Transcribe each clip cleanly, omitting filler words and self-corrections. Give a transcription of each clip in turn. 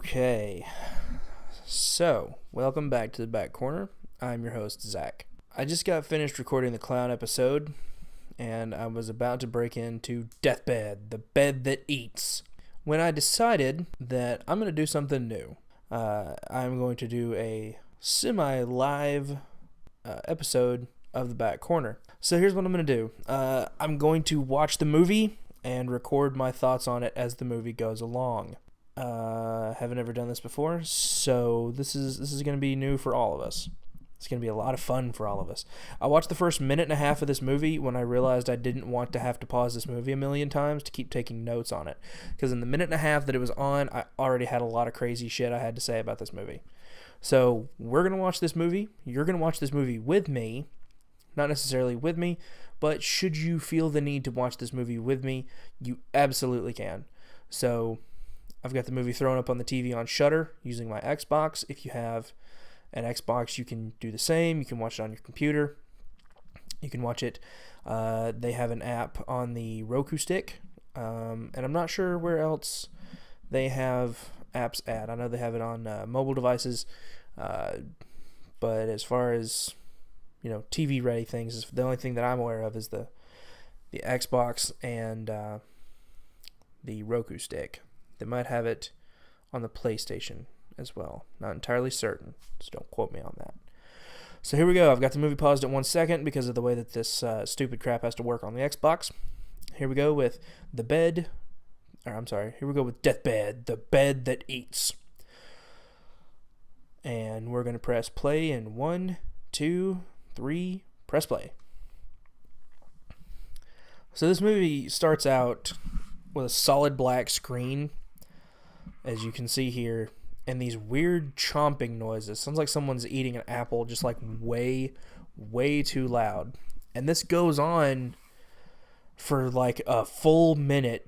Okay, so welcome back to the back corner. I'm your host, Zach. I just got finished recording the clown episode, and I was about to break into Deathbed, the bed that eats, when I decided that I'm going to do something new. I'm going to do a semi-live episode of the back corner. So here's what I'm going to do. I'm going to watch the movie and record my thoughts on it as the movie goes along. Haven't ever done this before, so this is going to be new for all of us. It's going to be a lot of fun for all of us. I watched the first minute and a half of this movie when I realized I didn't want to have to pause this movie a million times to keep taking notes on it. Because in the minute and a half that it was on, I already had a lot of crazy shit I had to say about this movie. So we're going to watch this movie. You're going to watch this movie with me. Not necessarily with me, but should you feel the need to watch this movie with me, you absolutely can. So I've got the movie thrown up on the TV on Shudder using my Xbox. If you have an Xbox, you can do the same. You can watch it on your computer. You can watch it. They have an app on the Roku stick, and I'm not sure where else they have apps at. I know they have it on mobile devices, but as far as TV ready things, the only thing that I'm aware of is the Xbox and the Roku stick. They might have it on the PlayStation as well. Not entirely certain, so don't quote me on that. So here we go. I've got the movie paused at 1 second because of the way that this stupid crap has to work on the Xbox. Here we go with Here we go with Deathbed, the bed that eats. And we're going to press play in 1, 2, 3, press play. So this movie starts out with a solid black screen, as you can see here, and these weird chomping noises. Sounds like someone's eating an apple, just like way, way too loud. And this goes on for like a full minute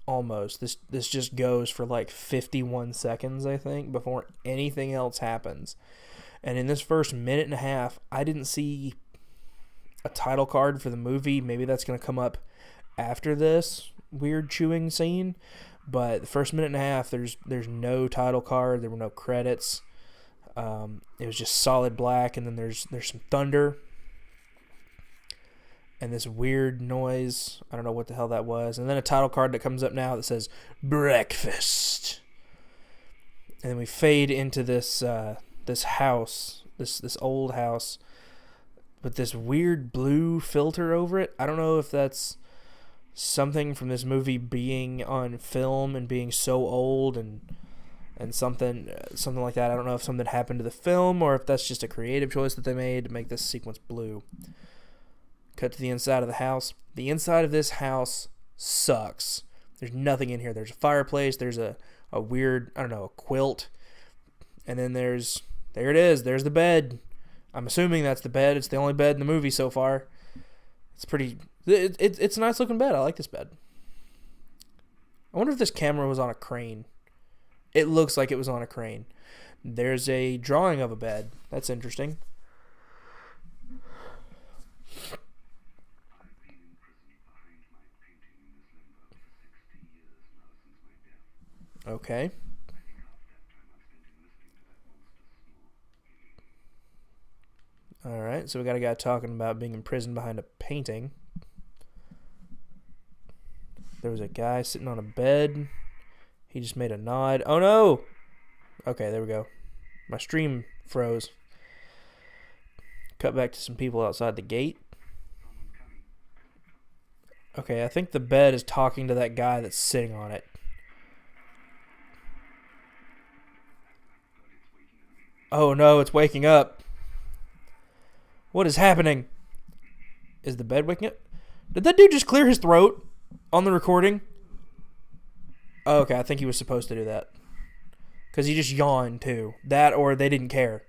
almost. This just goes for like 51 seconds, I think, before anything else happens. And in this first minute and a half, I didn't see a title card for the movie. Maybe that's going to come up after this weird chewing scene. But the first minute and a half, there's no title card. There were no credits. It was just solid black, and then there's some thunder. And this weird noise. I don't know what the hell that was. And then a title card that comes up now that says, breakfast. And then we fade into this house, this old house, with this weird blue filter over it. I don't know if that's something from this movie being on film and being so old and something like that. I don't know if something happened to the film or if that's just a creative choice that they made to make this sequence blue. Cut to the inside of the house. The inside of this house sucks. There's nothing in here. There's a fireplace. There's a weird, a quilt. And then there it is. There's the bed. I'm assuming that's the bed. It's the only bed in the movie so far. It's pretty. It's a nice looking bed. I like this bed. I wonder if this camera was on a crane. It looks like it was on a crane. There's a drawing of a bed. That's interesting. Okay. Alright, so we got a guy talking about being imprisoned behind a painting. There was a guy sitting on a bed. He just made a nod. Oh no! Okay, there we go. My stream froze. Cut back to some people outside the gate. Okay, I think the bed is talking to that guy that's sitting on it. Oh no, it's waking up. What is happening? Is the bed waking up? Did that dude just clear his throat on the recording? Oh, okay, I think he was supposed to do that. Because he just yawned too. That or they didn't care.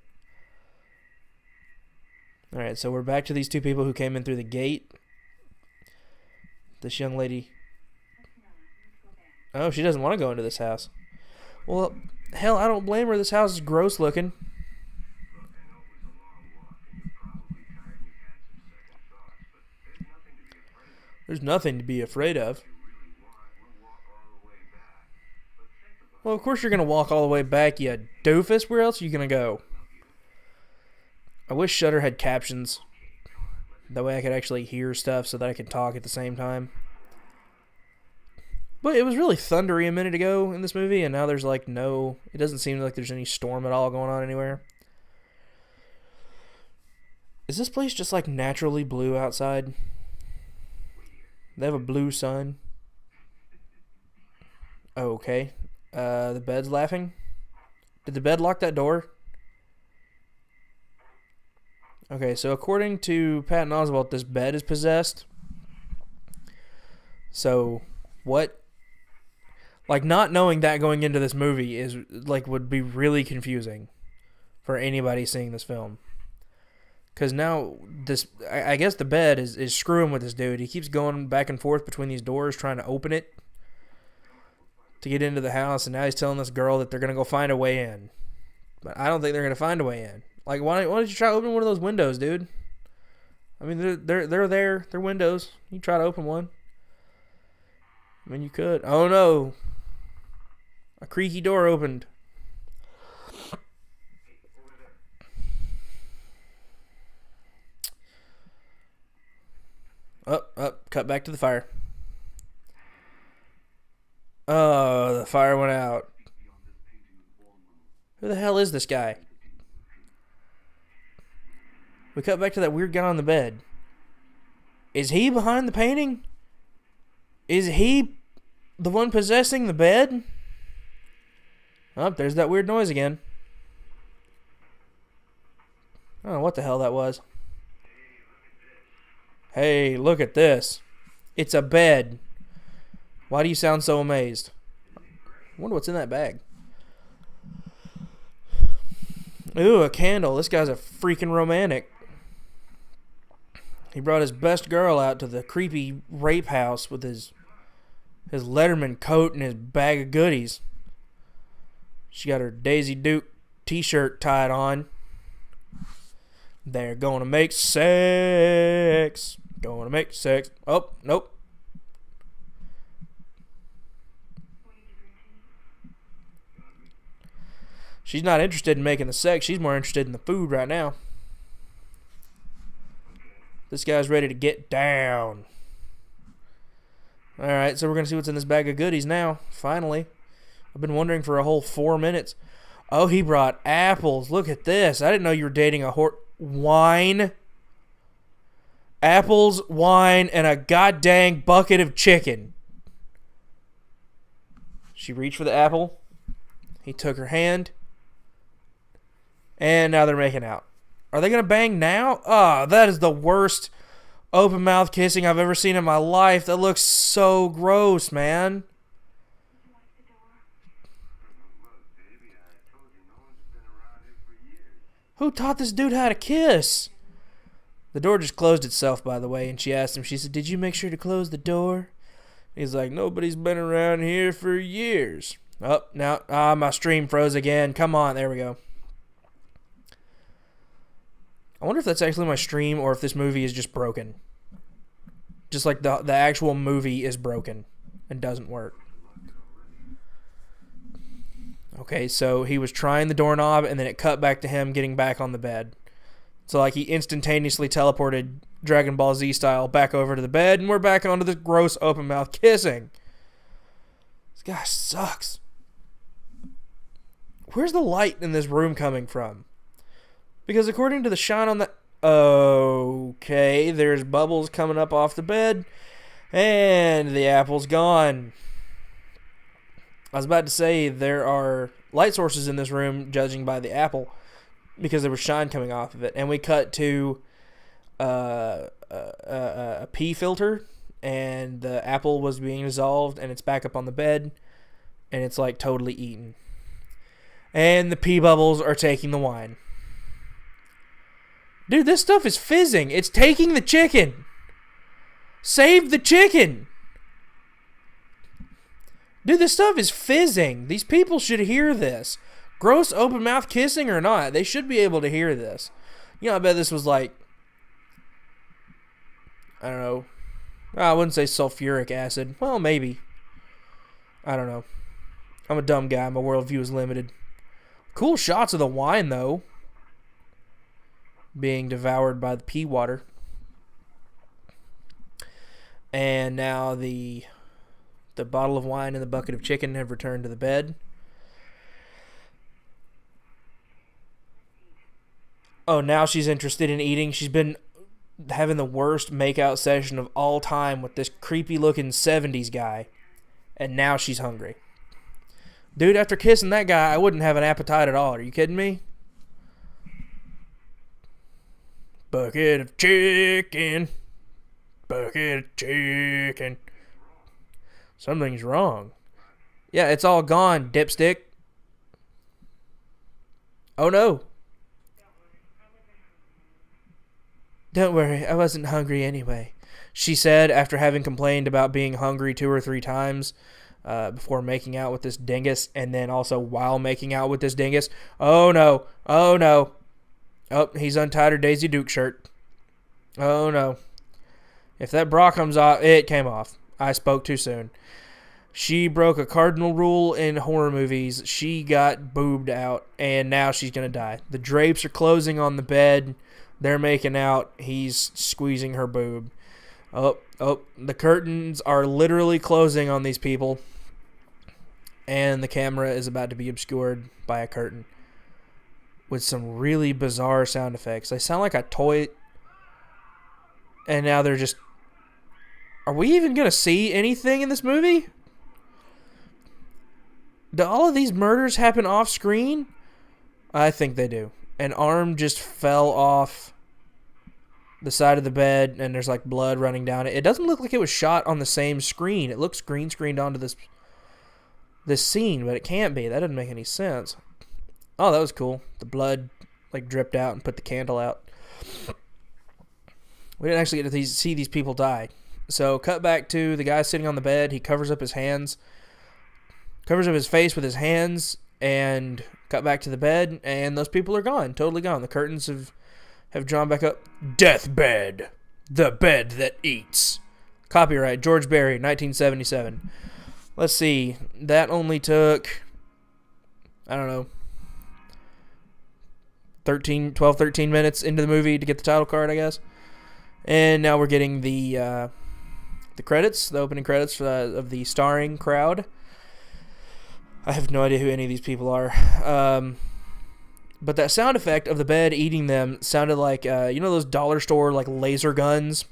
Alright, so we're back to these two people who came in through the gate. This young lady. Oh, she doesn't want to go into this house. Well, hell, I don't blame her. This house is gross looking. There's nothing to be afraid of. Well, of course you're going to walk all the way back, you doofus. Where else are you going to go? I wish Shudder had captions. That way I could actually hear stuff so that I could talk at the same time. But it was really thundery a minute ago in this movie, and now there's like no... It doesn't seem like there's any storm at all going on anywhere. Is this place just like naturally blue outside? They have a blue sun. Oh, okay. The bed's laughing. Did the bed lock that door? Okay, so according to Patton Oswalt, this bed is possessed. So, what? Like, not knowing that going into this movie is, like, would be really confusing for anybody seeing this film. Because now, I guess the bed is screwing with this dude. He keeps going back and forth between these doors trying to open it to get into the house, and now he's telling this girl that they're going to go find a way in. But I don't think they're going to find a way in. Like, why don't you try to open one of those windows, dude? I mean, they're there. They're windows. You try to open one. I mean, you could. Oh, no. A creaky door opened. Up. Cut back to the fire. Oh, the fire went out. Who the hell is this guy? We cut back to that weird guy on the bed. Is he behind the painting? Is he the one possessing the bed? Oh, there's that weird noise again. I don't know what the hell that was. Hey, look at this. It's a bed. Why do you sound so amazed? I wonder what's in that bag. Ooh, a candle. This guy's a freaking romantic. He brought his best girl out to the creepy rape house with his Letterman coat and his bag of goodies. She got her Daisy Duke t-shirt tied on. They're gonna make sex. Gonna make sex. Oh, nope. She's not interested in making the sex. She's more interested in the food right now. This guy's ready to get down. Alright, so we're going to see what's in this bag of goodies now. Finally. I've been wondering for a whole 4 minutes. Oh, he brought apples. Look at this. I didn't know you were dating a wine. Apples, wine, and a goddamn bucket of chicken. She reached for the apple. He took her hand. And now they're making out. Are they going to bang now? Oh, that is the worst open mouth kissing I've ever seen in my life. That looks so gross, man. Who taught this dude how to kiss? The door just closed itself, by the way, and she asked him, she said, "Did you make sure to close the door?" He's like, "Nobody's been around here for years." Oh, now, my stream froze again. Come on, there we go. I wonder if that's actually my stream or if this movie is just broken. Just like the actual movie is broken and doesn't work. Okay, so he was trying the doorknob and then it cut back to him getting back on the bed. So like he instantaneously teleported Dragon Ball Z style back over to the bed and we're back onto this gross open mouth kissing. This guy sucks. Where's the light in this room coming from? Because according to the shot on the... Okay, there's bubbles coming up off the bed. And the apple's gone. I was about to say there are light sources in this room, judging by the apple, because there was shine coming off of it. And we cut to a pee filter, and the apple was being dissolved, and it's back up on the bed, and it's like totally eaten. And the pee bubbles are taking the wine. Dude, this stuff is fizzing. It's taking the chicken. Save the chicken. Dude, this stuff is fizzing. These people should hear this. Gross open mouth kissing or not, they should be able to hear this. You know, I bet this was like, I don't know. I wouldn't say sulfuric acid. Well, maybe. I don't know. I'm a dumb guy. My worldview is limited. Cool shots of the wine, though. Being devoured by the pea water. And now the bottle of wine and the bucket of chicken have returned to the bed. Oh, now she's interested in eating. She's been having the worst makeout session of all time with this creepy-looking 70s guy. And now she's hungry. Dude, after kissing that guy, I wouldn't have an appetite at all. Are you kidding me? Bucket of chicken. Bucket of chicken. Something's wrong. Yeah, it's all gone, dipstick. Oh no. Don't worry, I wasn't hungry anyway, she said after having complained about being hungry 2 or 3 times before making out with this dingus, and then also while making out with this dingus. Oh no. Oh no. Oh, he's untied her Daisy Duke shirt. Oh no. If that bra comes off, it came off. I spoke too soon. She broke a cardinal rule in horror movies. She got boobed out, and now she's going to die. The drapes are closing on the bed. They're making out. He's squeezing her boob. Oh, the curtains are literally closing on these people, and the camera is about to be obscured by a curtain with some really bizarre sound effects. They sound like a toy, and now they're just... Are we even going to see anything in this movie? Do all of these murders happen off screen? I think they do. An arm just fell off the side of the bed, and there's like blood running down it. It doesn't look like it was shot on the same screen. It looks green screened onto this scene, but it can't be. That doesn't make any sense. Oh, that was cool. The blood like dripped out and put the candle out. We didn't actually get to see these people die. So cut back to the guy sitting on the bed. He covers up his hands, covers up his face with his hands, and cut back to the bed, and those people are gone, totally gone. The curtains have drawn back up. Deathbed, the bed that eats. Copyright George Berry, 1977. Let's see. That only took, I don't know, 12, 13 minutes into the movie to get the title card, I guess. And now we're getting the credits, the opening credits of the starring crowd. I have no idea who any of these people are. But that sound effect of the bed eating them sounded like, you know those dollar store like laser guns?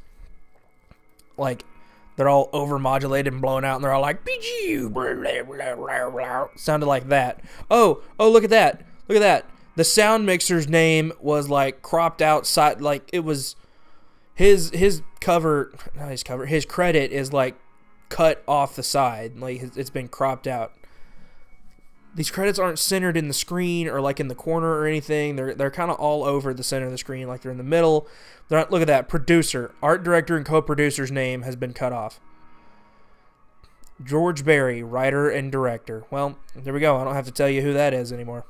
Like, they're all overmodulated and blown out, and they're all like, PG, blah, blah, blah, blah, blah. Sounded like that. Oh, look at that. Look at that. The sound mixer's name was like cropped outside, like it was his credit is like cut off the side, like it's been cropped out. These credits aren't centered in the screen or like in the corner or anything. They're kind of all over the center of the screen, like they're in the middle. They're not, look at that. Producer, art director, and co-producer's name has been cut off. George Berry, writer and director. Well, there we go. I don't have to tell you who that is anymore.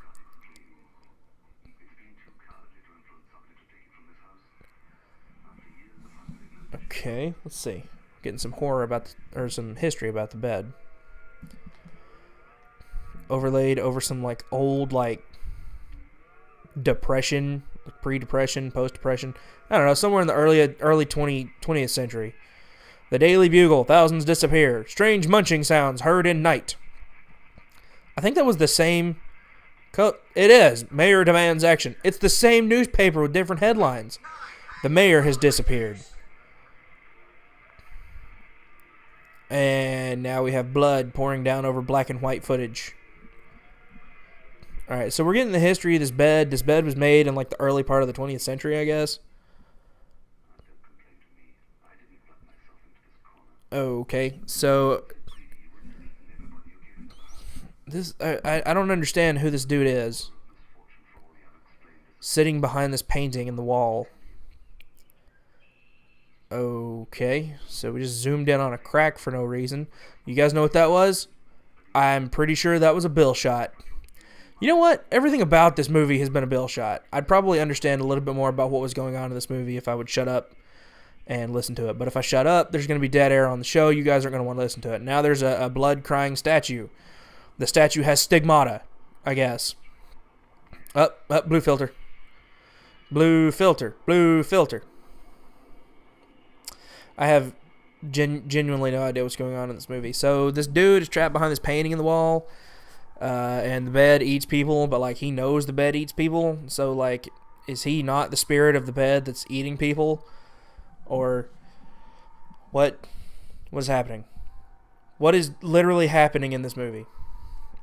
Okay, let's see. Getting some horror about, or some history about the bed. Overlaid over some like old like depression, pre-depression, post-depression. I don't know, somewhere in the early 20th century. The Daily Bugle, thousands disappear. Strange munching sounds heard in night. I think that was the same. It is. Mayor demands action. It's the same newspaper with different headlines. The mayor has disappeared. And now we have blood pouring down over black and white footage. Alright, so we're getting the history of this bed. This bed was made in like the early part of the 20th century, I guess. Okay, so this I don't understand who this dude is. Sitting behind this painting in the wall. Okay, so we just zoomed in on a crack for no reason. You guys know what that was? I'm pretty sure that was a bill shot. You know what? Everything about this movie has been a bill shot. I'd probably understand a little bit more about what was going on in this movie if I would shut up and listen to it. But if I shut up, there's going to be dead air on the show. You guys aren't going to want to listen to it. Now there's a blood-crying statue. The statue has stigmata, I guess. Up, blue filter. Blue filter. Blue filter. I have genuinely no idea what's going on in this movie. So this dude is trapped behind this painting in the wall, and the bed eats people, but like he knows the bed eats people. So like, is he not the spirit of the bed that's eating people, or what? What is happening? What is literally happening in this movie?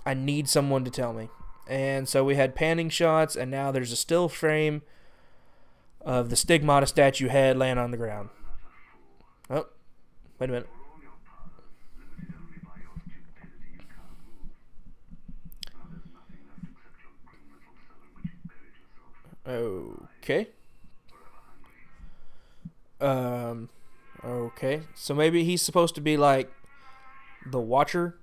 I need someone to tell me. And so we had panning shots, and now there's a still frame of the stigmata statue head laying on the ground. Oh, wait a minute. Okay. Okay. So maybe he's supposed to be like the watcher.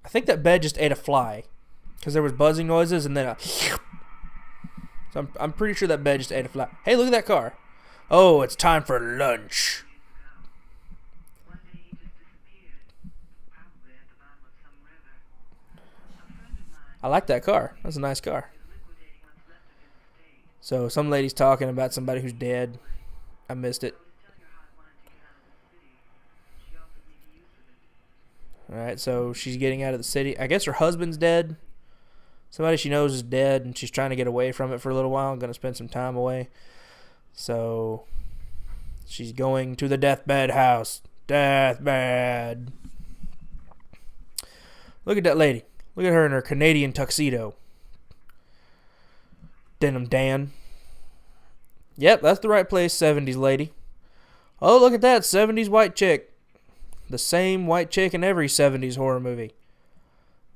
I think that bed just ate a fly because there was buzzing noises and then so I'm pretty sure that bed just ate a fly. Hey, look at that car. Oh, it's time for lunch. I like that car. That's a nice car. So some lady's talking about somebody who's dead. I missed it. Alright, so she's getting out of the city. I guess her husband's dead. Somebody she knows is dead, and she's trying to get away from it for a little while. Going to spend some time away. So she's going to the deathbed house. Deathbed. Look at that lady. Look at her in her Canadian tuxedo. Denim Dan. Yep, that's the right place, 70s lady. Oh, look at that, 70s white chick. The same white chick in every 70s horror movie.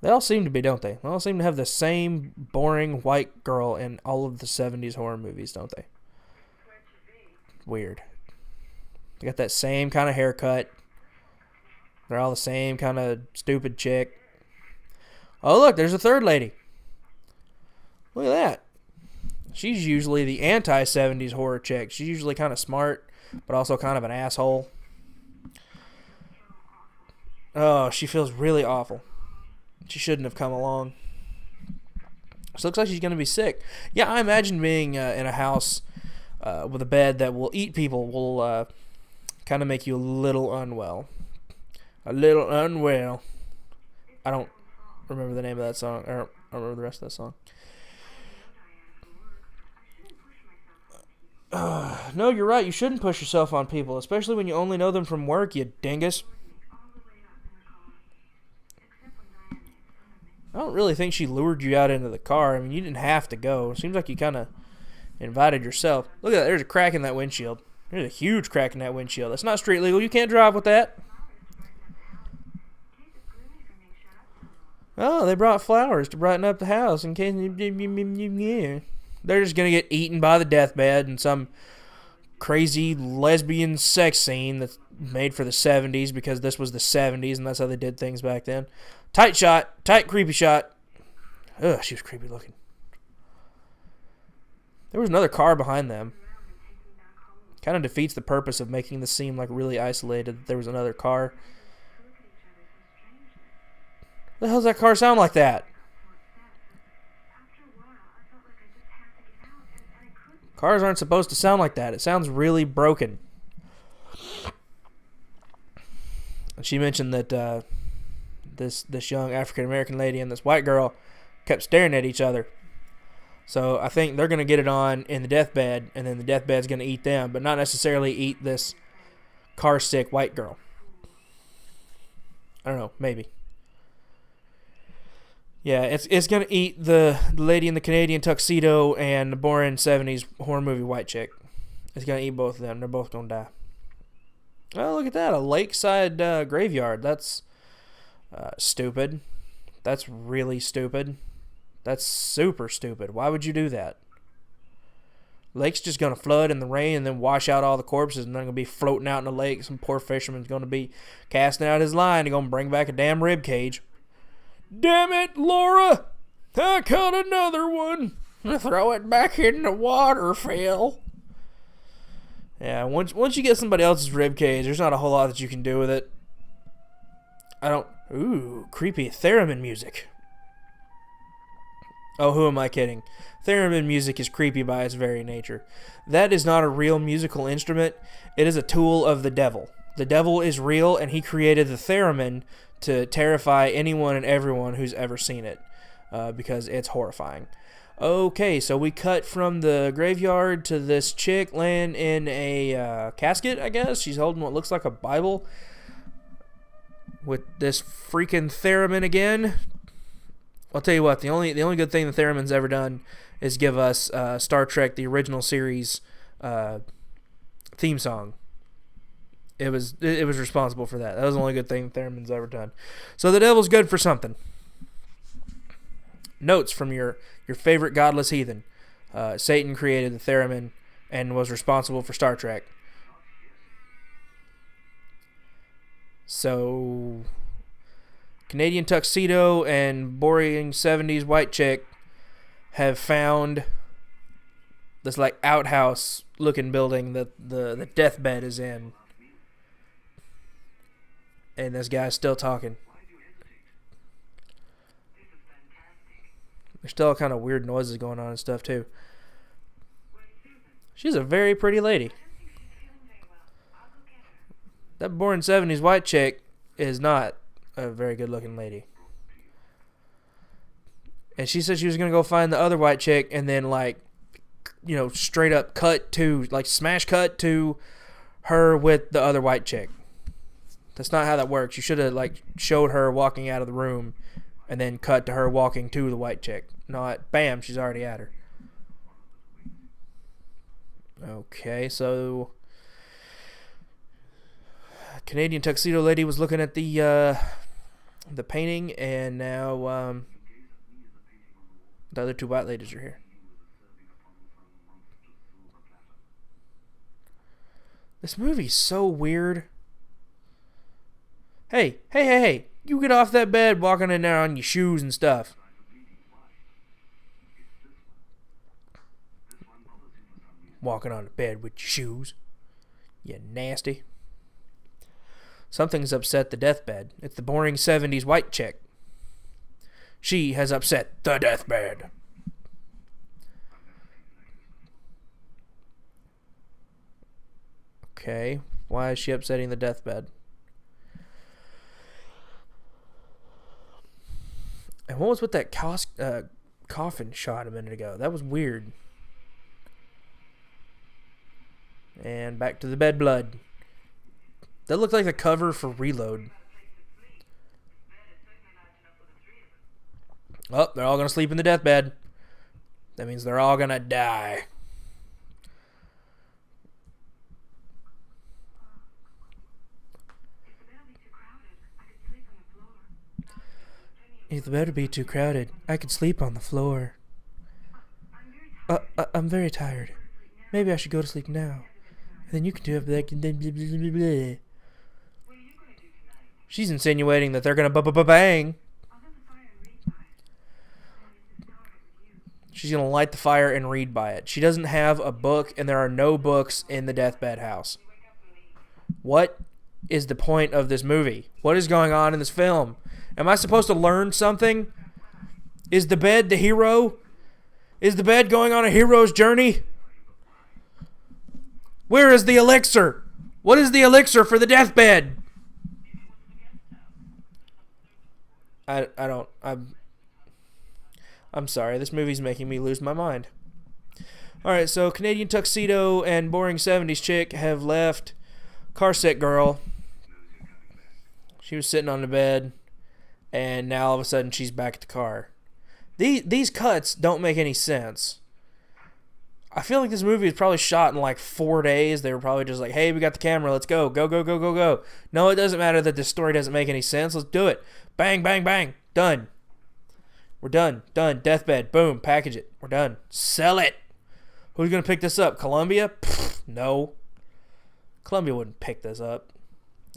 They all seem to be, don't they? They all seem to have the same boring white girl in all of the 70s horror movies, don't they? Weird. They got that same kind of haircut. They're all the same kind of stupid chick. Oh, look, there's a third lady. Look at that. She's usually the anti-70s horror chick. She's usually kind of smart, but also kind of an asshole. Oh, she feels really awful. She shouldn't have come along. She looks like she's going to be sick. Yeah, I imagine being in a house with a bed that will eat people will kind of make you a little unwell. A little unwell. I don't remember the name of that song. I don't remember the rest of that song. No, you're right. You shouldn't push yourself on people, especially when you only know them from work, you dingus. I don't really think she lured you out into the car. I mean, you didn't have to go. It seems like you kind of invited yourself. Look at that. There's a crack in that windshield. There's a huge crack in that windshield. That's not street legal. You can't drive with that. Oh, they brought flowers to brighten up the house in case you. They're just going to get eaten by the deathbed in some crazy lesbian sex scene that's made for the 70s because this was the 70s and that's how they did things back then. Tight shot. Tight, creepy shot. Ugh, she was creepy looking. There was another car behind them. Kind of defeats the purpose of making this seem like really isolated that there was another car. What the hell does that car sound like that? Cars aren't supposed to sound like that. It sounds really broken. She mentioned that this young African American lady and this white girl kept staring at each other. So I think they're going to get it on in the deathbed, and then the deathbed's going to eat them, but not necessarily eat this car sick white girl. I don't know, maybe. Yeah, it's going to eat the lady in the Canadian tuxedo and the boring 70s horror movie white chick. It's going to eat both of them. They're both going to die. Oh, look at that. A lakeside graveyard. That's stupid. That's really stupid. That's super stupid. Why would you do that? Lake's just going to flood in the rain and then wash out all the corpses, and they're going to be floating out in the lake. Some poor fisherman's going to be casting out his line and going to bring back a damn rib cage. Damn it, Laura! I caught another one. Throw it back in the water, Phil. Yeah, once you get somebody else's rib cage, there's not a whole lot that you can do with it. I Ooh, creepy theremin music. Oh, who am I kidding? Theremin music is creepy by its very nature. That is not a real musical instrument. It is a tool of the devil. The devil is real, and he created the theremin to terrify anyone and everyone who's ever seen it, because it's horrifying. Okay, so we cut from the graveyard to this chick laying in a casket, I guess. She's holding what looks like a Bible with this freaking theremin again. I'll tell you what, the only good thing the theremin's ever done is give us Star Trek, the original series theme song. It was responsible for that. That was the only good thing the theremin's ever done. So the devil's good for something. Notes from your favorite godless heathen. Satan created the theremin and was responsible for Star Trek. So, Canadian tuxedo and boring 70s white chick have found this like outhouse looking building that the deathbed is in. And this guy's still talking. There's still all kind of weird noises going on and stuff too. She's a very pretty lady. That boring 70s white chick is not a very good looking lady. And she said she was going to go find the other white chick and then straight up smash cut to her with the other white chick. That's not how that works. You should have showed her walking out of the room and then cut to her walking to the white chick. Not, bam, she's already at her. Okay, so Canadian tuxedo lady was looking at the painting, and now the other two white ladies are here. This movie's so weird. Hey, you get off that bed walking in there on your shoes and stuff. Walking on the bed with your shoes. You nasty. Something's upset the deathbed. It's the boring 70s white chick. She has upset the deathbed. Okay, why is she upsetting the deathbed? And what was with that coffin shot a minute ago? That was weird. And back to the bed blood. That looked like the cover for Reload. Oh, they're all going to sleep in the deathbed. That means they're all going to die. If the bed would be too crowded, I could sleep on the floor. I'm very tired. Maybe I should go to sleep now. And then you can do it and then blah, blah, blah, blah. She's insinuating that they're going to bang. She's going to light the fire and read by it. She doesn't have a book, and there are no books in the deathbed house. What is the point of this movie? What is going on in this film? Am I supposed to learn something? Is the bed the hero? Is the bed going on a hero's journey? Where is the elixir? What is the elixir for the deathbed? I'm sorry. This movie's making me lose my mind. Alright, so Canadian tuxedo and boring 70s chick have left. Car sick girl. She was sitting on the bed. And now all of a sudden she's back at the car. These cuts don't make any sense. I feel like this movie was probably shot in 4 days. They were probably just like, hey, we got the camera. Let's go. Go, go, go, go, go. No, it doesn't matter that this story doesn't make any sense. Let's do it. Bang, bang, bang. Done. We're done. Done. Deathbed. Boom. Package it. We're done. Sell it. Who's going to pick this up? Columbia? Pfft, no. Columbia wouldn't pick this up.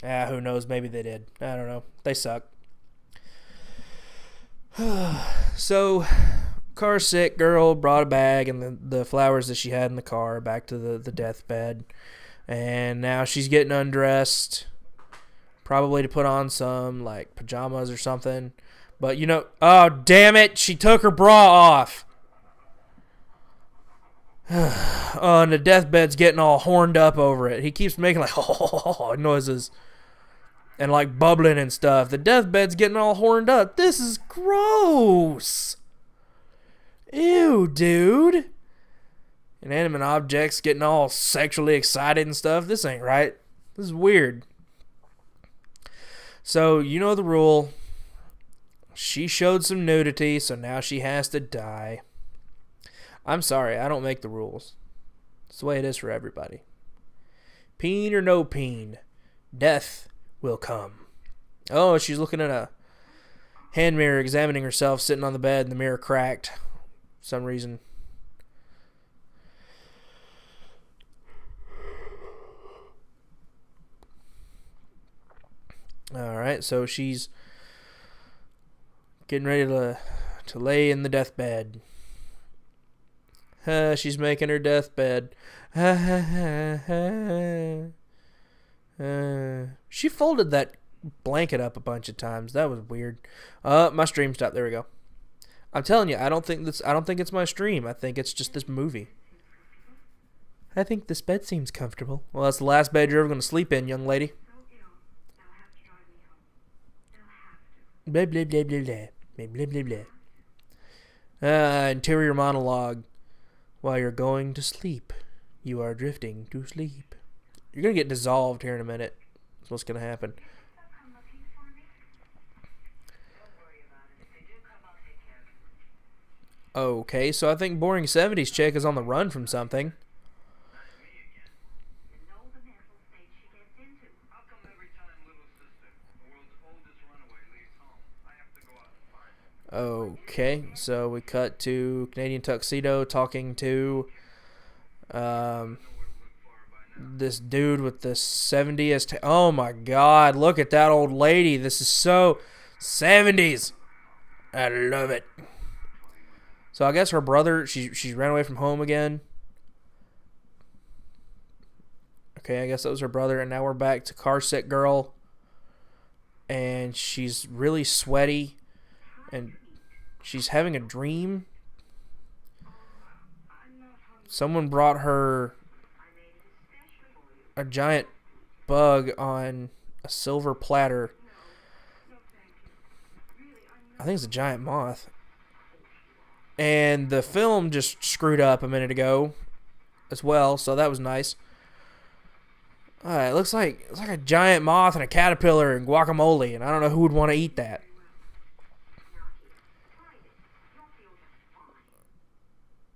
Who knows? Maybe they did. I don't know. They suck. So, car sick girl brought a bag and the flowers that she had in the car back to the deathbed. And now she's getting undressed. Probably to put on some, like, pajamas or something. But, oh, damn it, she took her bra off. Oh, and the deathbed's getting all horned up over it. He keeps making, like, noises. And, like, bubbling and stuff. The deathbed's getting all horned up. This is gross. Ew, dude. Inanimate objects getting all sexually excited and stuff. This ain't right. This is weird. So, you know the rule. She showed some nudity, so now she has to die. I'm sorry, I don't make the rules. It's the way it is for everybody. Peen or no peen, death will come. Oh, she's looking at a hand mirror, examining herself, sitting on the bed, and the mirror cracked. For some reason. Alright, so she's getting ready to lay in the deathbed. She's making her deathbed. She folded that blanket up a bunch of times. That was weird. My stream stopped. There we go. I'm telling you, I don't think it's my stream. I think it's just this movie. I think this bed seems comfortable. Well, that's the last bed you're ever going to sleep in, young lady. Blah, blah, blah, blah, blah. Blah, blah, blah, blah. Interior monologue. While you're going to sleep, you are drifting to sleep. You're going to get dissolved here in a minute. That's what's going to happen. Okay, so I think boring 70s chick is on the run from something. Okay, so we cut to Canadian Tuxedo talking to this dude with the 70s. Oh my God, look at that old lady. This is so 70s. I love it. So I guess her brother, she ran away from home again. Okay, I guess that was her brother, and now we're back to Car Sick Girl. And she's really sweaty. And she's having a dream. Someone brought her a giant bug on a silver platter. I think it's a giant moth. And the film just screwed up a minute ago as well, so that was nice. It looks like a giant moth and a caterpillar and guacamole, and I don't know who would want to eat that.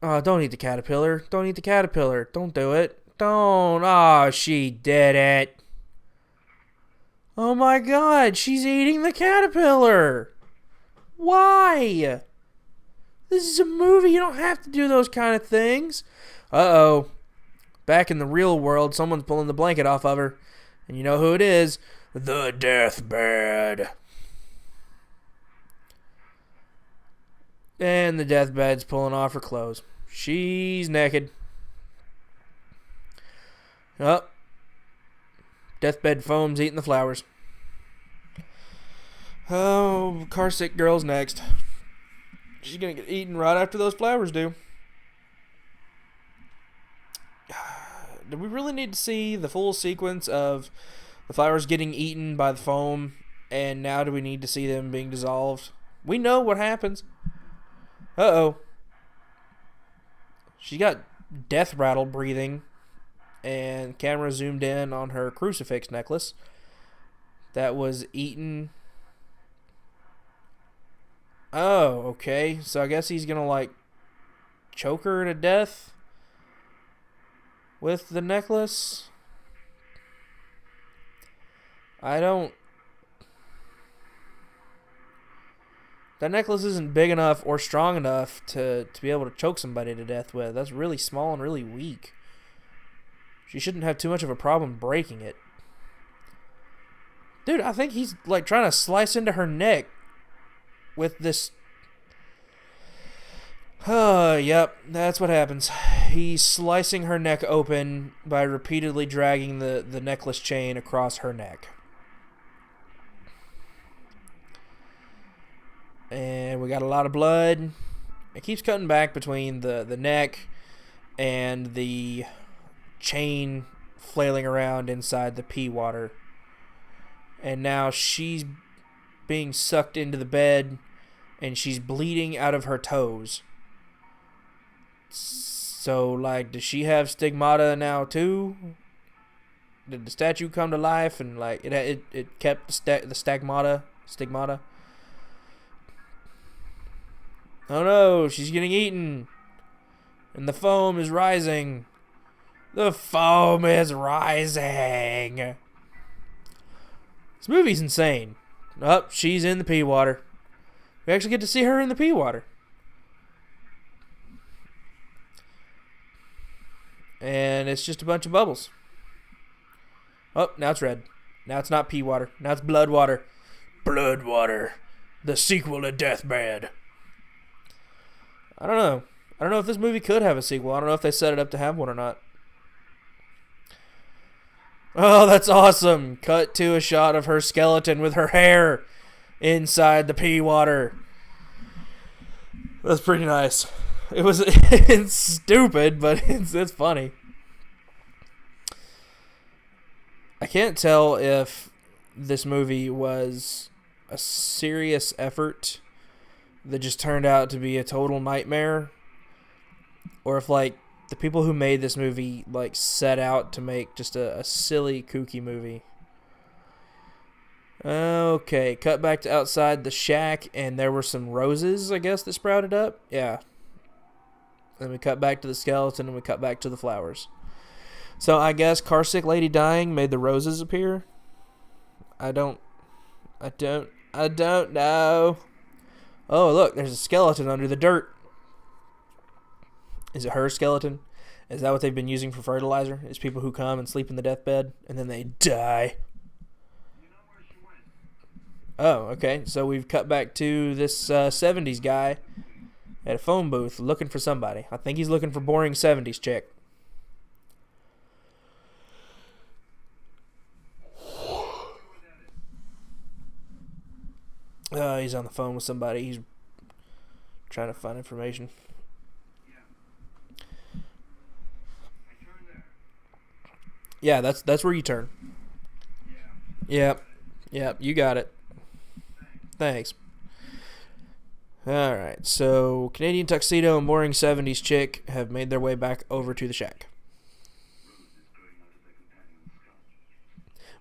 Don't eat the caterpillar. Don't eat the caterpillar. Don't do it. Don't. Oh, she did it. Oh my God, she's eating the caterpillar. Why? This is a movie. You don't have to do those kind of things. Uh-oh. Back in the real world, someone's pulling the blanket off of her. And you know who it is? The deathbed. And the deathbed's pulling off her clothes. She's naked. Oh. Deathbed foam's eating the flowers. Oh, Car Sick Girl's next. She's going to get eaten right after those flowers do. Do we really need to see the full sequence of the flowers getting eaten by the foam? And now do we need to see them being dissolved? We know what happens. Uh-oh. She got death rattle breathing. And camera zoomed in on her crucifix necklace. That was eaten. Oh, okay. So I guess he's gonna, like, choke her to death with the necklace. That necklace isn't big enough or strong enough to be able to choke somebody to death with. That's really small and really weak. She shouldn't have too much of a problem breaking it. Dude, I think he's, like, trying to slice into her neck with this. Yep, that's what happens. He's slicing her neck open by repeatedly dragging the necklace chain across her neck. And we got a lot of blood. It keeps cutting back between the neck and the chain flailing around inside the pea water. And now she's being sucked into the bed, and she's bleeding out of her toes. So, like, does she have stigmata now too? Did the statue come to life and like it kept the stigmata? Oh no, she's getting eaten, and the foam is rising. The foam is rising. This movie's insane. Oh, she's in the pea water. We actually get to see her in the pea water. And it's just a bunch of bubbles. Oh, now it's red. Now it's not pea water. Now it's blood water. Blood water. The sequel to Deathbed. I don't know. I don't know if this movie could have a sequel. I don't know if they set it up to have one or not. Oh, that's awesome. Cut to a shot of her skeleton with her hair inside the pea water. That's pretty nice. It's stupid, but it's funny. I can't tell if this movie was a serious effort that just turned out to be a total nightmare, or if like the people who made this movie like set out to make just a silly, kooky movie. Okay, cut back to outside the shack, and there were some roses, I guess, that sprouted up. Yeah. Then we cut back to the skeleton, and we cut back to the flowers. So I guess car sick lady dying made the roses appear. I don't know. Oh, look, there's a skeleton under the dirt. Is it her skeleton? Is that what they've been using for fertilizer? Is people who come and sleep in the deathbed and then they die? Oh, okay. So we've cut back to this 70s guy at a phone booth looking for somebody. I think he's looking for boring 70s chick. He's on the phone with somebody. He's trying to find information. Yeah, that's where you turn. Yep, you got it. Thanks. Alright, so Canadian Tuxedo and boring 70s chick have made their way back over to the shack.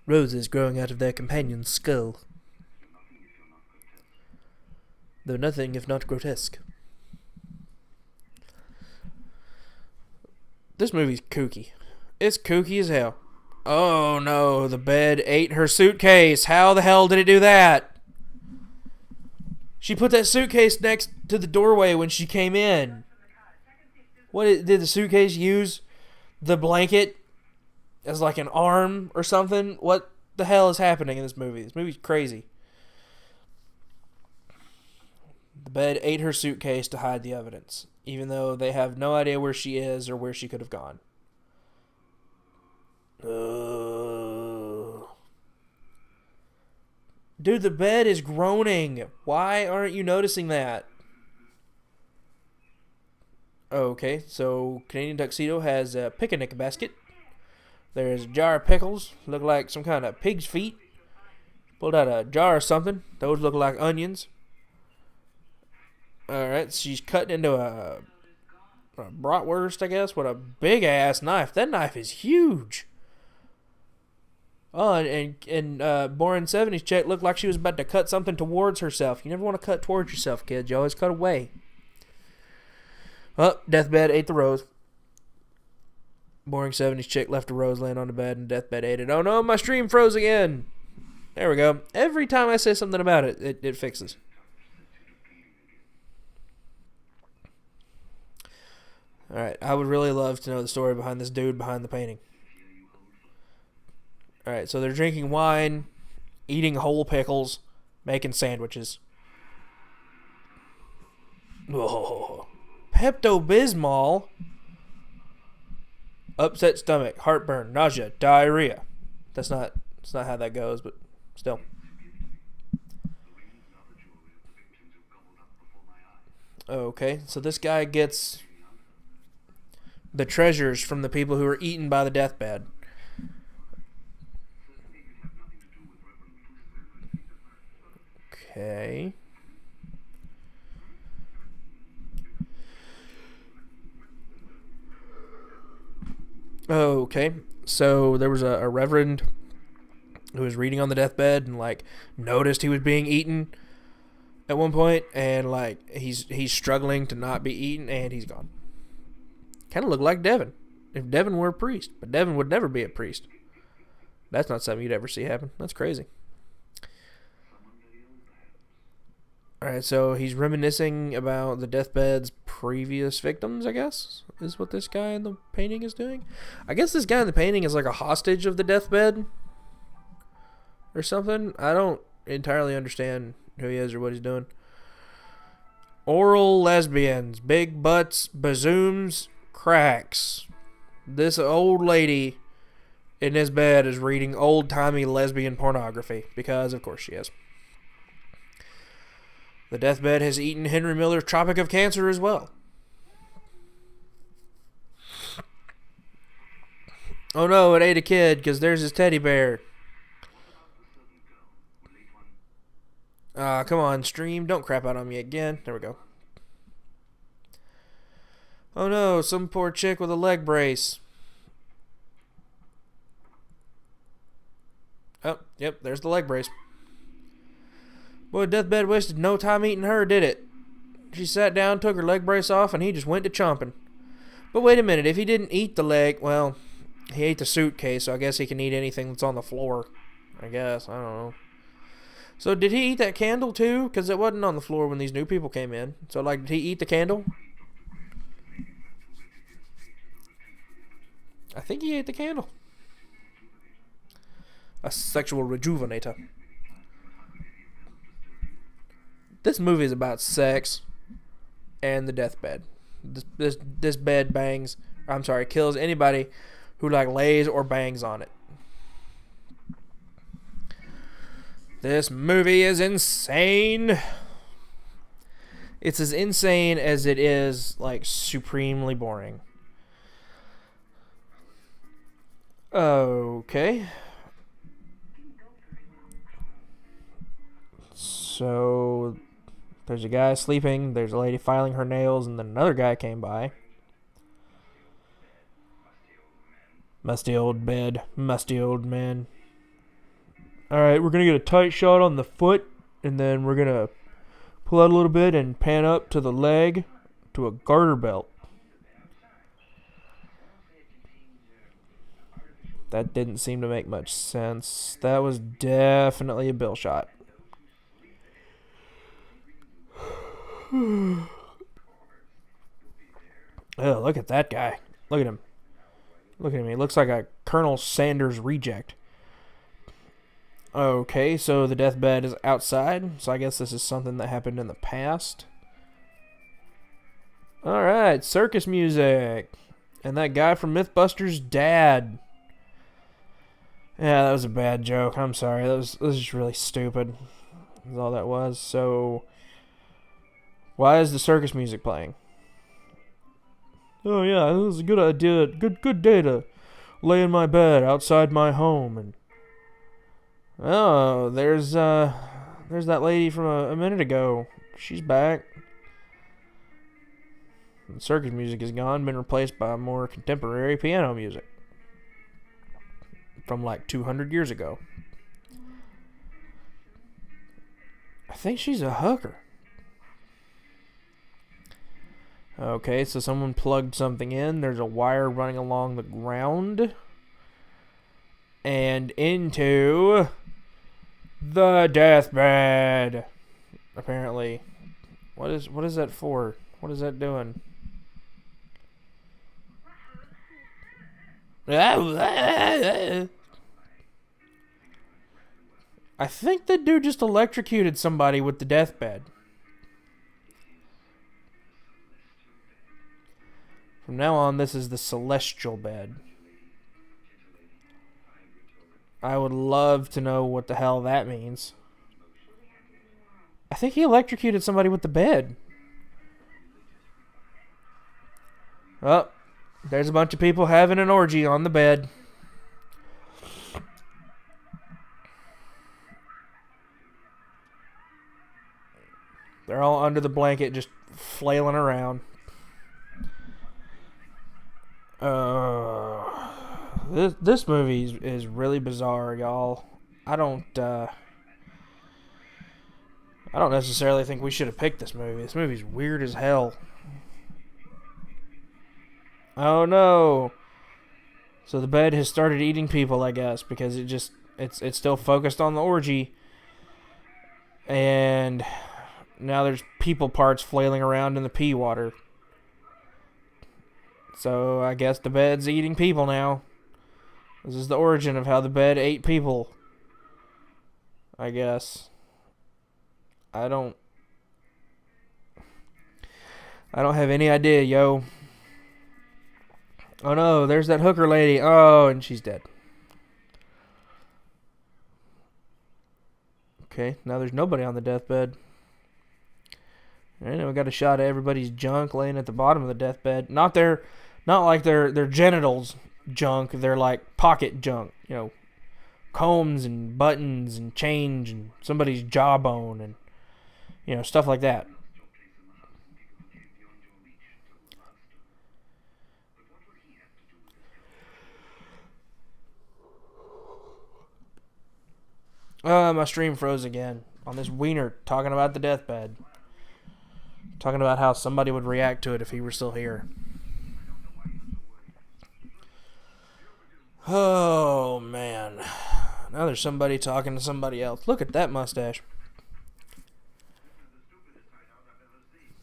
Roses growing out of their companion's skull. Though nothing if not grotesque. This movie's kooky. It's kooky as hell. Oh no, the bed ate her suitcase. How the hell did it do that? She put that suitcase next to the doorway when she came in. Did the suitcase use the blanket as like an arm or something? What the hell is happening in this movie? This movie's crazy. The bed ate her suitcase to hide the evidence, even though they have no idea where she is or where she could have gone. Dude, the bed is groaning. Why aren't you noticing that? Okay, so Canadian Tuxedo has a picnic basket. There's a jar of pickles. Look like some kind of pig's feet. Pulled out a jar of something. Those look like onions. Alright, she's cutting into a bratwurst, I guess, with a big-ass knife. That knife is huge. Oh, and boring 70s chick looked like she was about to cut something towards herself. You never want to cut towards yourself, kids. You always cut away. Oh, deathbed ate the rose. Boring 70s chick left a rose laying on the bed, and deathbed ate it. Oh no, my stream froze again. There we go. Every time I say something about it, it fixes. Alright, I would really love to know the story behind this dude behind the painting. Alright, so they're drinking wine, eating whole pickles, making sandwiches. Oh, Pepto-Bismol. Upset stomach, heartburn, nausea, diarrhea. That's not how that goes, but still. Okay, so this guy gets the treasures from the people who are eaten by the deathbed. Okay. Okay. So there was a reverend who was reading on the deathbed and like noticed he was being eaten at one point, and like he's struggling to not be eaten, and he's gone. Kind of looked like Devin, if Devin were a priest, but Devin would never be a priest. That's not something you'd ever see happen. That's crazy. All right, so he's reminiscing about the deathbed's previous victims, I guess, is what this guy in the painting is doing. I guess this guy in the painting is like a hostage of the deathbed or something. I don't entirely understand who he is or what he's doing. Oral lesbians, big butts, bazooms, cracks. This old lady in his bed is reading old-timey lesbian pornography, because of course she is. The deathbed has eaten Henry Miller's Tropic of Cancer as well. Oh no, it ate a kid, because there's his teddy bear. Come on, stream. Don't crap out on me again. There we go. Oh no, some poor chick with a leg brace. Oh, yep, there's the leg brace. Boy, deathbed wasted no time eating her, did it? She sat down, took her leg brace off, and he just went to chomping. But wait a minute, if he didn't eat the leg, well, he ate the suitcase, so I guess he can eat anything that's on the floor. I guess, I don't know. So did he eat that candle too? Because it wasn't on the floor when these new people came in. So like, did he eat the candle? I think he ate the candle. A sexual rejuvenator. This movie is about sex and the deathbed. This bed bangs. I'm sorry, kills anybody who like lays or bangs on it. This movie is insane. It's as insane as it is like supremely boring. Okay. So there's a guy sleeping, there's a lady filing her nails, and then another guy came by. Musty old bed, musty old man. Alright, we're going to get a tight shot on the foot, and then we're going to pull out a little bit and pan up to the leg to a garter belt. That didn't seem to make much sense. That was definitely a bill shot. Oh, look at that guy. Look at him. Look at him. He looks like a Colonel Sanders reject. Okay, so the deathbed is outside. So I guess this is something that happened in the past. Alright, circus music. And that guy from Mythbusters' dad. Yeah, that was a bad joke. I'm sorry. That was just really stupid. That's all that was. So, why is the circus music playing? Oh yeah, it was a good idea. Good day to lay in my bed outside my home. And oh, there's that lady from a minute ago. She's back. The circus music is gone, been replaced by more contemporary piano music from like 200 years ago. I think she's a hooker. Okay, so someone plugged something in. There's a wire running along the ground. And into the deathbed. Apparently. What is that for? What is that doing? I think the dude just electrocuted somebody with the deathbed. From now on, this is the celestial bed. I would love to know what the hell that means. I think he electrocuted somebody with the bed. Oh, there's a bunch of people having an orgy on the bed. They're all under the blanket just flailing around. This movie is really bizarre, y'all. I don't necessarily think we should have picked this movie. This movie's weird as hell. Oh no! So the bed has started eating people, I guess, because it's still focused on the orgy, and now there's people parts flailing around in the pee water. So I guess the bed's eating people now. This is the origin of how the bed ate people, I guess. I don't have any idea, yo. Oh no, there's that hooker lady. Oh, and she's dead. Okay, now there's nobody on the deathbed. And we got a shot of everybody's junk laying at the bottom of the deathbed. Not like their genitals junk. They're like pocket junk. You know, combs and buttons and change and somebody's jawbone and stuff like that. My stream froze again on this wiener talking about the deathbed. Talking about how somebody would react to it if he were still here. Oh, man. Now there's somebody talking to somebody else. Look at that mustache.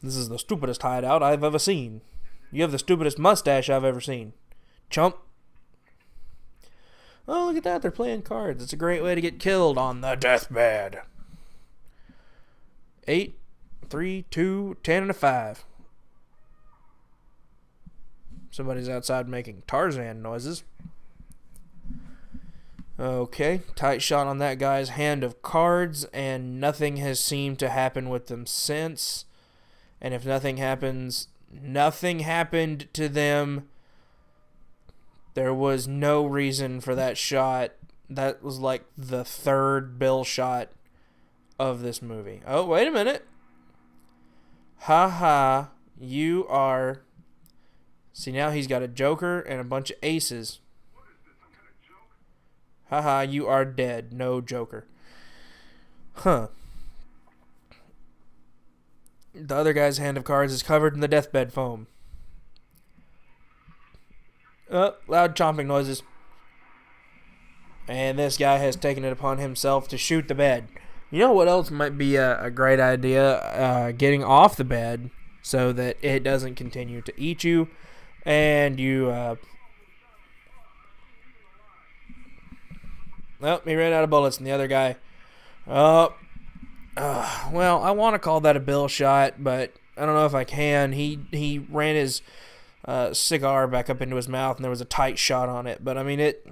This is the stupidest hideout I've ever seen. You have the stupidest mustache I've ever seen. Chump. Oh, look at that. They're playing cards. It's a great way to get killed on the deathbed. 8, 3, 2, 10, and a 5. Somebody's outside making Tarzan noises. Okay, tight shot on that guy's hand of cards, and nothing has seemed to happen with them since. And if nothing happens, nothing happened to them. There was no reason for that shot. That was like the third Bill shot of this movie. Oh, wait a minute. Haha, you are... See, now he's got a joker and a bunch of aces. Haha, you are dead. No joker. Huh. The other guy's hand of cards is covered in the deathbed foam. Loud chomping noises. And this guy has taken it upon himself to shoot the bed. You know what else might be a great idea? Getting off the bed so that it doesn't continue to eat you. And you... Oh, he ran out of bullets, and the other guy... well, I want to call that a Bill shot, but I don't know if I can. He ran his cigar back up into his mouth, and there was a tight shot on it. But, I mean, it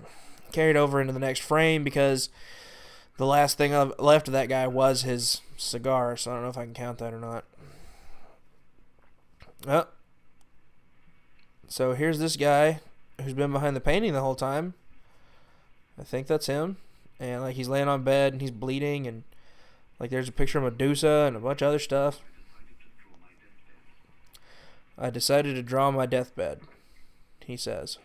carried over into the next frame because the last thing left of that guy was his cigar, so I don't know if I can count that or not. Oh. So here's this guy who's been behind the painting the whole time. I think that's him. And like he's laying on bed and he's bleeding, and like there's a picture of Medusa and a bunch of other stuff. I decided to draw my deathbed, he says.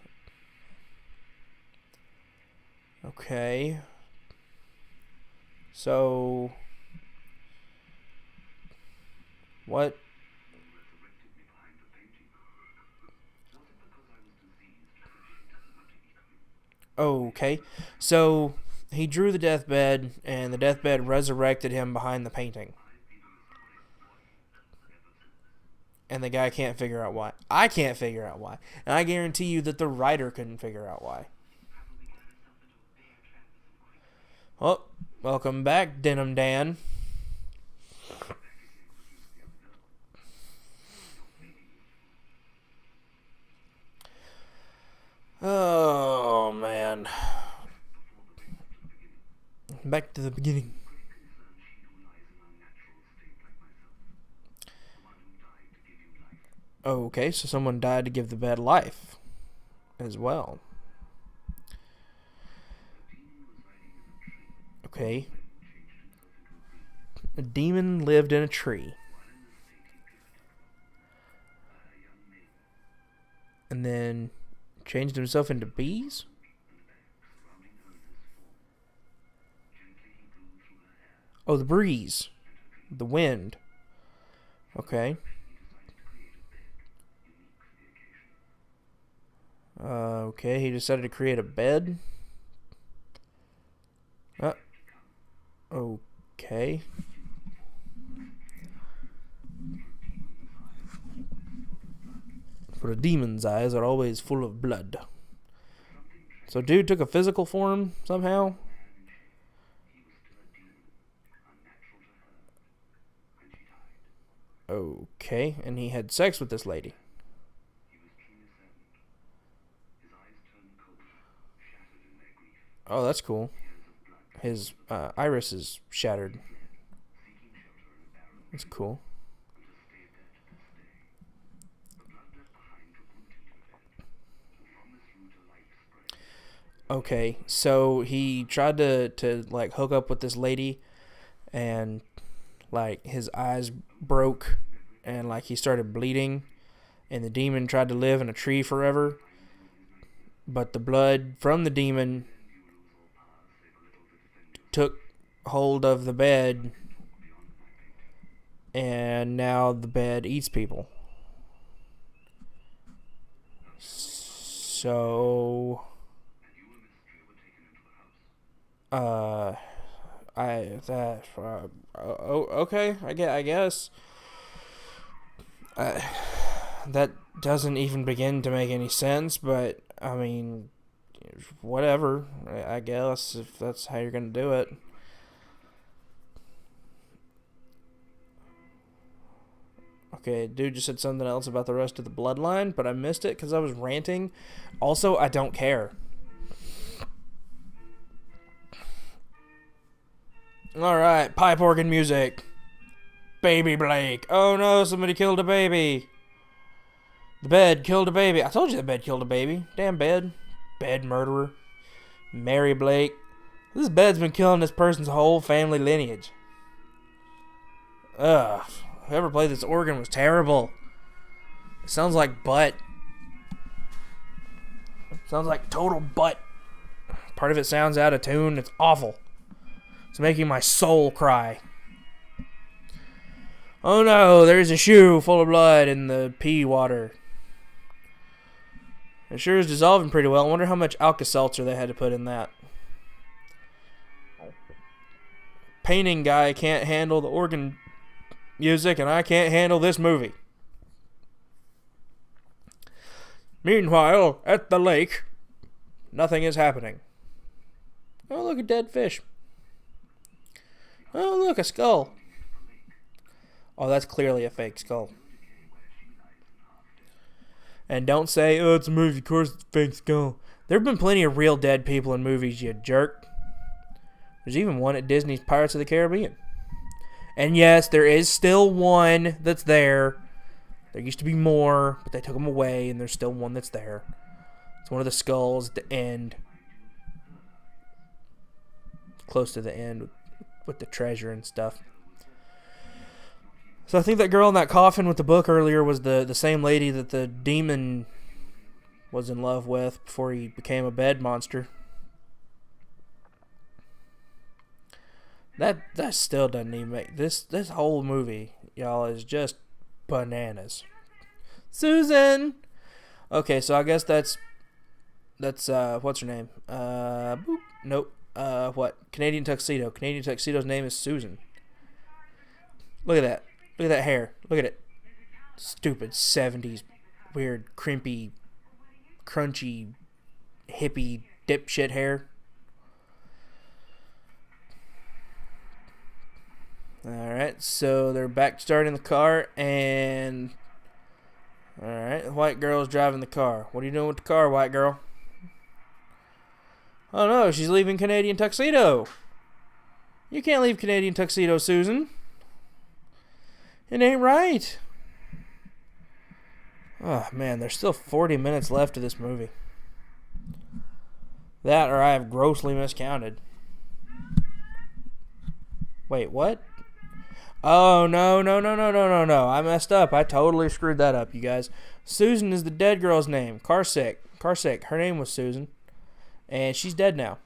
Okay. So what? Okay. So he drew the deathbed, and the deathbed resurrected him behind the painting. And the guy can't figure out why. I can't figure out why. And I guarantee you that the writer couldn't figure out why. Well, welcome back, Denim Dan. Oh, man. Back to the beginning. Okay, so someone died to give the bed life as well. Okay. A demon lived in a tree. And then changed himself into bees? Oh, the breeze. The wind. Okay. Okay, he decided to create a bed. Okay. For a demon's eyes are always full of blood. So dude took a physical form somehow? Okay, and he had sex with this lady. Oh, that's cool. His iris is shattered. That's cool. Okay, so he tried to like hook up with this lady, and like his eyes broke, and like he started bleeding, and the demon tried to live in a tree forever, but the blood from the demon took hold of the bed, and now the bed eats people. So okay, I guess that doesn't even begin to make any sense, but I mean, whatever, I guess, if that's how you're gonna do it. Okay, dude just said something else about the rest of the bloodline, but I missed it because I was ranting. Also, I don't care. Alright, pipe organ music. Baby Blake. Oh no, somebody killed a baby. The bed killed a baby. I told you the bed killed a baby. Damn bed. Bed murderer. Mary Blake. This bed's been killing this person's whole family lineage. Ugh. Whoever played this organ was terrible. It sounds like butt. It sounds like total butt. Part of it sounds out of tune. It's awful. It's making my soul cry. Oh no, there's a shoe full of blood in the pea water. It sure is dissolving pretty well. I wonder how much Alka-Seltzer they had to put in that. Painting guy can't handle the organ music, and I can't handle this movie. Meanwhile, at the lake, nothing is happening. Oh, look, a dead fish. Oh, look, a skull. Oh, that's clearly a fake skull. And don't say, oh, it's a movie, of course it's a fake skull. There have been plenty of real dead people in movies, you jerk. There's even one at Disney's Pirates of the Caribbean. And yes, there is still one that's there. There used to be more, but they took them away, and there's still one that's there. It's one of the skulls at the end. Close to the end with the treasure and stuff. So I think that girl in that coffin with the book earlier was the same lady that the demon was in love with before he became a bed monster. That still doesn't even make this whole movie, y'all, is just bananas. Susan. Okay, so I guess that's what's her name? Boop. Nope. What? Canadian Tuxedo. Canadian Tuxedo's name is Susan. Look at that. Look at that hair. Look at it. Stupid 70s weird crimpy crunchy hippie dipshit hair. Alright, so they're back starting the car, and alright, the white girl's driving the car. What are you doing with the car, white girl? Oh no, she's leaving Canadian Tuxedo. You can't leave Canadian Tuxedo, Susan. It ain't right. Oh, man, there's still 40 minutes left of this movie. That or I have grossly miscounted. Wait, what? Oh, no. I messed up. I totally screwed that up, you guys. Susan is the dead girl's name. Carsick. Her name was Susan. And she's dead now.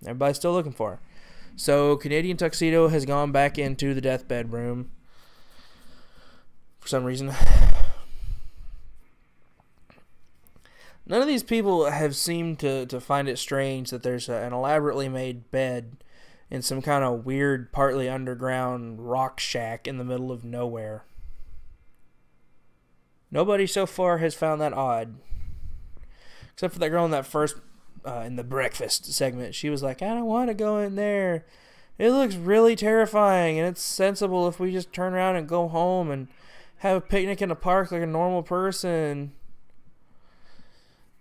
Everybody's still looking for her. So, Canadian Tuxedo has gone back into the deathbed room. For some reason. None of these people have seemed to find it strange that there's an elaborately made bed in some kind of weird, partly underground rock shack in the middle of nowhere. Nobody so far has found that odd. Except for that girl in that first, in the breakfast segment. She was like, I don't want to go in there. It looks really terrifying, and it's sensible if we just turn around and go home and have a picnic in the park like a normal person.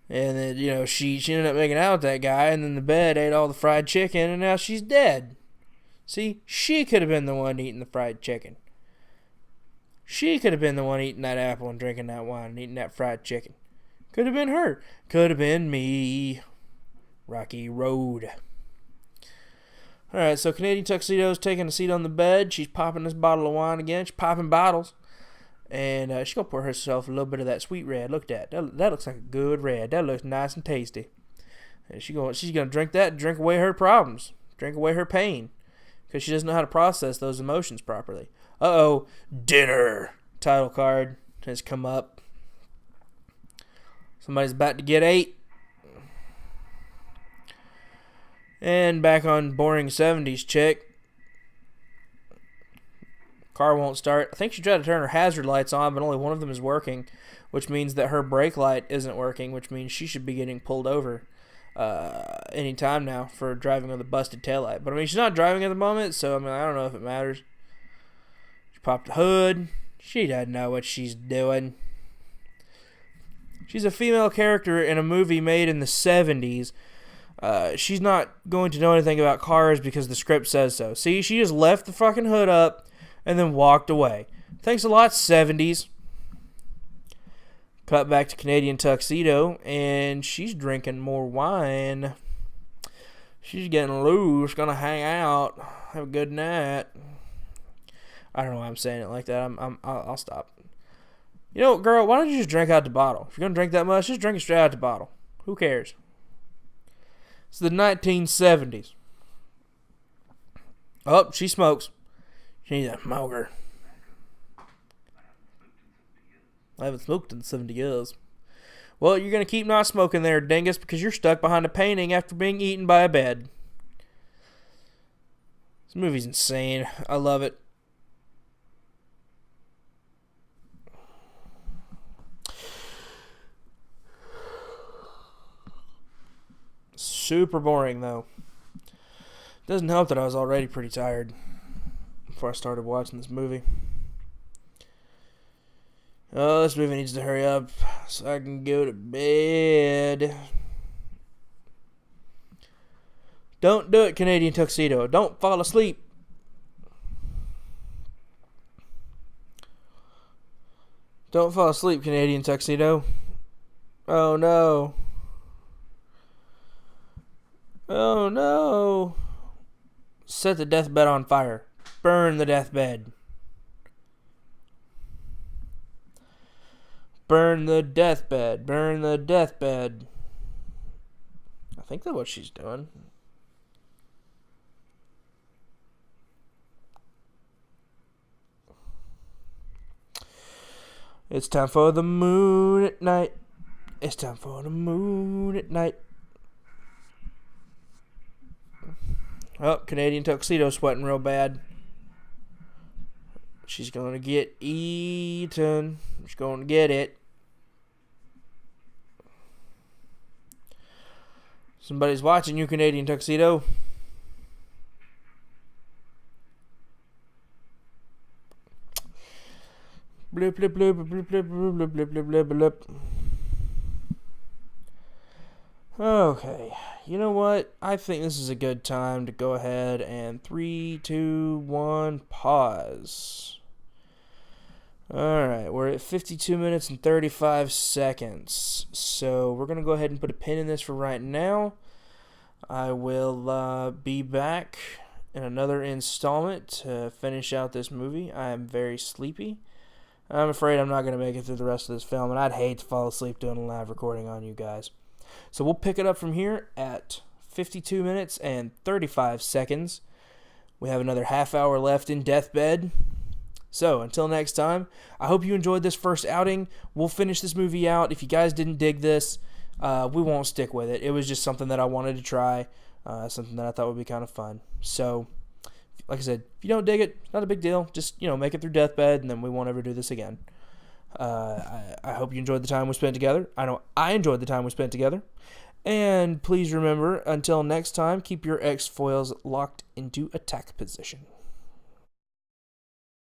And then, she ended up making out with that guy, and then the bed ate all the fried chicken, and now she's dead. See, she could have been the one eating the fried chicken. She could have been the one eating that apple and drinking that wine and eating that fried chicken. Could have been her. Could have been me. Rocky Road. Alright, so Canadian Tuxedo's taking a seat on the bed. She's popping this bottle of wine again. She's popping bottles. And she's going to pour herself a little bit of that sweet red. Look at that. That looks like a good red. That looks nice and tasty. And she's going to drink that and drink away her problems. Drink away her pain. Because she doesn't know how to process those emotions properly. Uh-oh. Dinner. Title card has come up. Somebody's about to get ate. And back on boring 70s chick. Car won't start. I think she tried to turn her hazard lights on, but only one of them is working, which means that her brake light isn't working, which means she should be getting pulled over any time now for driving with a busted taillight. But, she's not driving at the moment, so, I don't know if it matters. She popped the hood. She doesn't know what she's doing. She's a female character in a movie made in the 70s. She's not going to know anything about cars because the script says so. See, she just left the fucking hood up and then walked away. Thanks a lot, 70s. Cut back to Canadian Tuxedo, and she's drinking more wine. She's getting loose, gonna hang out, have a good night. I don't know why I'm saying it like that. I'll stop. Girl, why don't you just drink out the bottle? If you're gonna drink that much, just drink it straight out the bottle. Who cares? It's the 1970s. Oh, she smokes. She's a smoker. I haven't smoked in 70 years. Well, you're going to keep not smoking there, dingus, because you're stuck behind a painting after being eaten by a bed. This movie's insane. I love it. Super boring, though. Doesn't help that I was already pretty tired before I started watching this movie. Oh, this movie needs to hurry up so I can go to bed. Don't do it, Canadian Tuxedo. Don't fall asleep. Don't fall asleep, Canadian Tuxedo. Oh, no. Oh, no. Set the deathbed on fire. Burn the deathbed. Burn the deathbed. Burn the deathbed. I think that's what she's doing. It's time for the moon at night. It's time for the moon at night. Oh, Canadian Tuxedo sweating real bad. She's going to get eaten. She's going to get it. Somebody's watching you, Canadian Tuxedo. Blip, blip, blip, blip, blip, blip, blip, blip, blip, blip. Okay, you know what? I think this is a good time to go ahead and 3, 2, 1, pause. Alright, we're at 52 minutes and 35 seconds. So we're going to go ahead and put a pin in this for right now. I will be back in another installment to finish out this movie. I am very sleepy. I'm afraid I'm not going to make it through the rest of this film, and I'd hate to fall asleep doing a live recording on you guys. So we'll pick it up from here at 52 minutes and 35 seconds. We have another half hour left in Deathbed. So, until next time, I hope you enjoyed this first outing. We'll finish this movie out. If you guys didn't dig this, we won't stick with it. It was just something that I wanted to try, something that I thought would be kind of fun. So, like I said, if you don't dig it, not a big deal. Just, make it through Deathbed, and then we won't ever do this again. I hope you enjoyed the time we spent together. I know I enjoyed the time we spent together. And please remember, until next time, keep your X-foils locked into attack position.